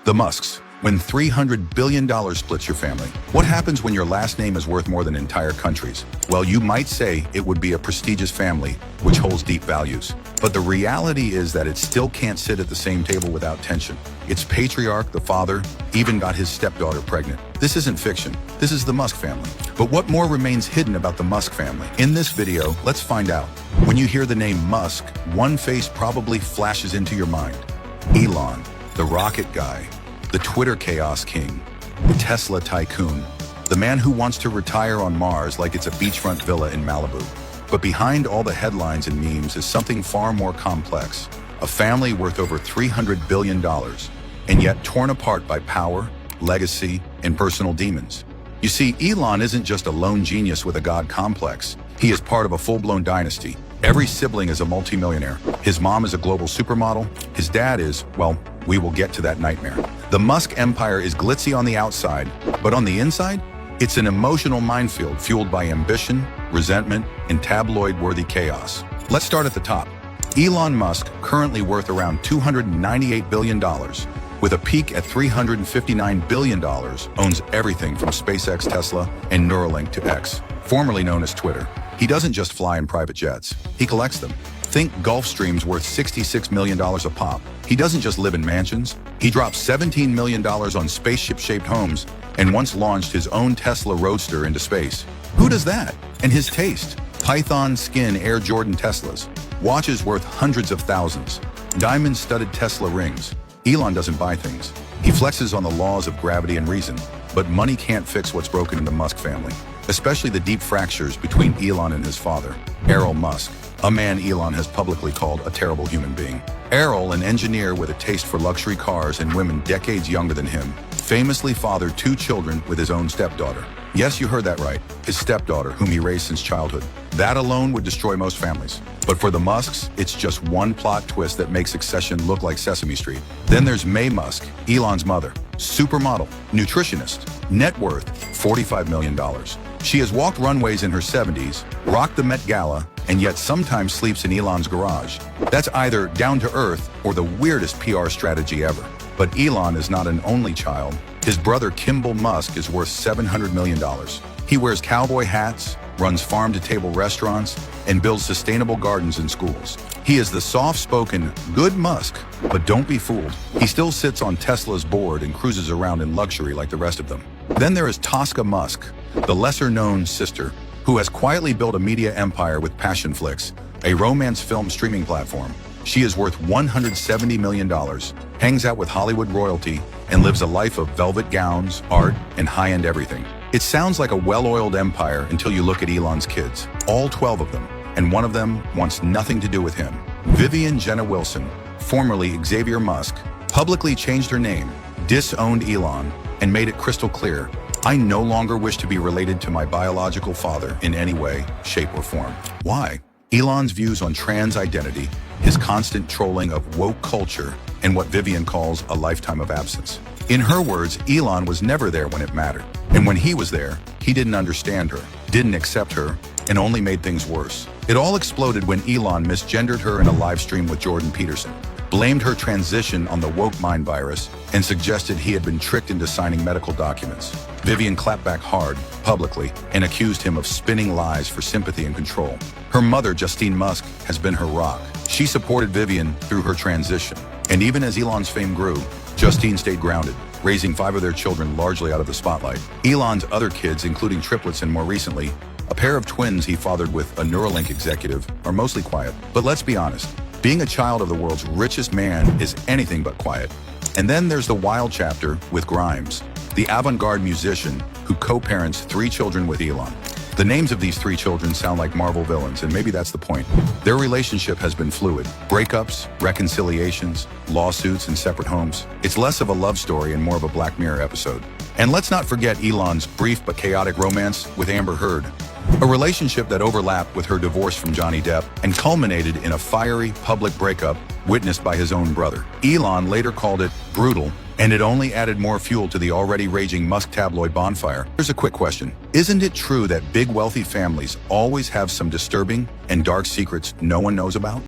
The Musks. When $300 billion splits your family. What happens when your last name is worth more than entire countries? Well, you might say it would be a prestigious family, which holds deep values. But the reality is that it still can't sit at the same table without tension. Its patriarch, the father, even got his stepdaughter pregnant. This isn't fiction. This is the Musk family. But what more remains hidden about the Musk family? In this video, let's find out. When you hear the name Musk, one face probably flashes into your mind. Elon, the rocket guy. The Twitter chaos king, the Tesla tycoon, the man who wants to retire on Mars like it's a beachfront villa in Malibu. But behind all the headlines and memes is something far more complex. A family worth over $300 billion, and yet torn apart by power, legacy, and personal demons. You see, Elon isn't just a lone genius with a god complex. He is part of a full-blown dynasty. Every sibling is a multimillionaire. His mom is a global supermodel. His dad is, well, we will get to that nightmare. The Musk empire is glitzy on the outside, but on the inside, it's an emotional minefield fueled by ambition, resentment, and tabloid-worthy chaos. Let's start at the top. Elon Musk, currently worth around $298 billion, with a peak at $359 billion, owns everything from SpaceX, Tesla, and Neuralink to X, formerly known as Twitter. He doesn't just fly in private jets, he collects them. Think Gulfstreams worth $66 million a pop. He doesn't just live in mansions, he dropped $17 million on spaceship-shaped homes and once launched his own Tesla Roadster into space. Who does that? And his taste? Python skin Air Jordan Teslas, watches worth hundreds of thousands, diamond-studded Tesla rings. Elon doesn't buy things. He flexes on the laws of gravity and reason, but money can't fix what's broken in the Musk family, especially the deep fractures between Elon and his father, Elon Musk, a man Elon has publicly called a terrible human being. Elon, an engineer with a taste for luxury cars and women decades younger than him, famously fathered 2 children with his own stepdaughter. Yes, you heard that right, his stepdaughter, whom he raised since childhood. That alone would destroy most families. But for the Musks, it's just one plot twist that makes succession look like Sesame Street. Then there's Mae Musk, Elon's mother, supermodel, nutritionist, net worth $45 million. She has walked runways in her 70s, rocked the Met Gala, and yet sometimes sleeps in Elon's garage. That's either down to earth or the weirdest PR strategy ever. But Elon is not an only child. His brother Kimball Musk is worth $700 million. He wears cowboy hats, runs farm-to-table restaurants, and builds sustainable gardens in schools. He is the soft-spoken, good Musk, but don't be fooled. He still sits on Tesla's board and cruises around in luxury like the rest of them. Then there is Tosca Musk, the lesser-known sister, who has quietly built a media empire with Passion Flicks, a romance film streaming platform. She is worth $170 million, hangs out with Hollywood royalty, and lives a life of velvet gowns, art, and high-end everything. It sounds like a well-oiled empire until you look at Elon's kids, all 12 of them, and one of them wants nothing to do with him. Vivian Jenna Wilson, formerly Xavier Musk, publicly changed her name, disowned Elon, and made it crystal clear, I no longer wish to be related to my biological father in any way, shape, or form. Why? Elon's views on trans identity, his constant trolling of woke culture, and what Vivian calls a lifetime of absence. In her words, Elon was never there when it mattered. And when he was there, he didn't understand her, didn't accept her, and only made things worse. It all exploded when Elon misgendered her in a live stream with Jordan Peterson, blamed her transition on the woke mind virus, and suggested he had been tricked into signing medical documents. Vivian clapped back hard, publicly, and accused him of spinning lies for sympathy and control. Her mother, Justine Musk, has been her rock. She supported Vivian through her transition. And even as Elon's fame grew, Justine stayed grounded, raising 5 of their children largely out of the spotlight. Elon's other kids, including triplets and more recently, a pair of twins he fathered with a Neuralink executive, are mostly quiet. But let's be honest, being a child of the world's richest man is anything but quiet. And then there's the wild chapter with Grimes, the avant-garde musician who co-parents 3 children with Elon. The names of these 3 children sound like Marvel villains, and maybe that's the point. Their relationship has been fluid. Breakups, reconciliations, lawsuits, and separate homes. It's less of a love story and more of a Black Mirror episode. And let's not forget Elon's brief but chaotic romance with Amber Heard, a relationship that overlapped with her divorce from Johnny Depp and culminated in a fiery public breakup witnessed by his own brother. Elon later called it brutal, and it only added more fuel to the already raging Musk tabloid bonfire. Here's a quick question. Isn't it true that big wealthy families always have some disturbing and dark secrets no one knows about?